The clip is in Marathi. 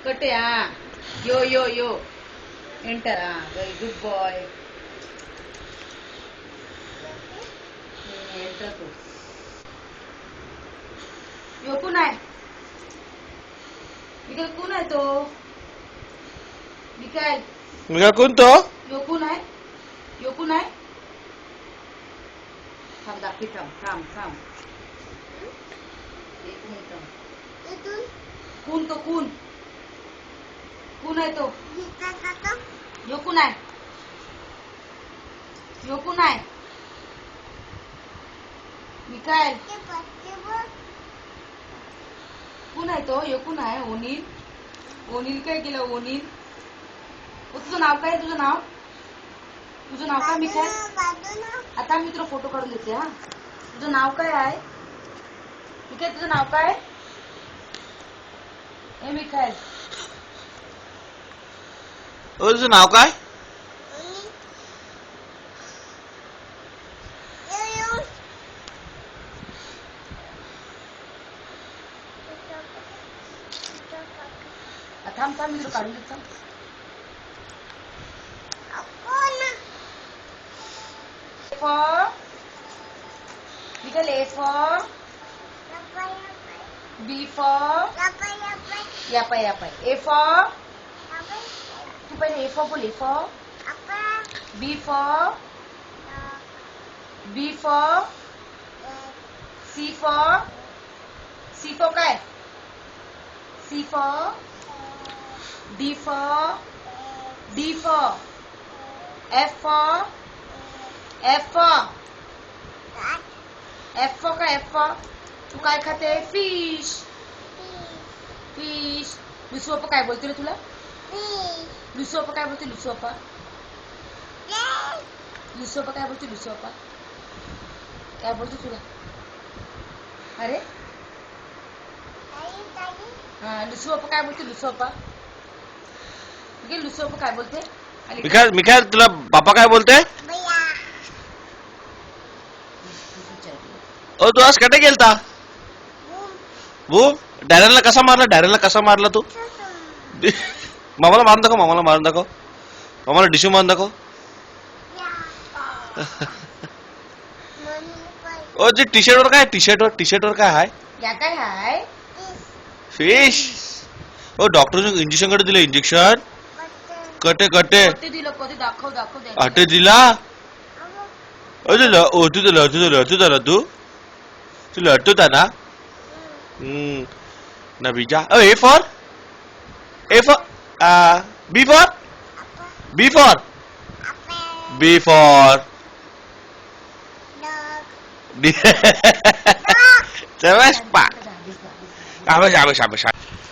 कटे yo yo yo enter very good boy enter तू यो कोण आहे मिकाएल कोण आहे तो मिकाएल कोण तो यो कोण आहे थांब दाखवी थांब एक मिनिट कोण तो कोण आहे तो यो कोण आहे मिकाएल कोण आहे तो यो कोण आहे ओनील काय केलं ओनील तुझं नाव काय तुझं नाव काय मिकाएल आता मी तुला फोटो काढून देते तुझं नाव काय आहे मिकाएल तुझं नाव काय ए मिकाएल तुझं नाव काय थांब मी तुला काढून देत मिकाएल A for B for यापाय A for तू पहिले A for बोल A for B for C for काय C for D for F for काय F for तू काय खाते फिश लुसोपा काय बोलते रे तुला लुसोपा काय बोलते लुसोपा काय बोलते तुला अरे लुसोपा काय बोलते लुसोपा काय बोलते मिकाएल तुला पापा काय बोलते तू आज कटे गेलता डायरनला कसा मारला तू मामाला मारून दाखव मामाला डिशू मारून दाखव जी टी शर्ट वर काय आहे या काय आहे फिश डॉक्टर इंजेक्शन कडे दिलं इंजेक्शन कटे दिलं कधी दाखव अटे दिला तू लटूता ना ना बीजा A for B for शाबाश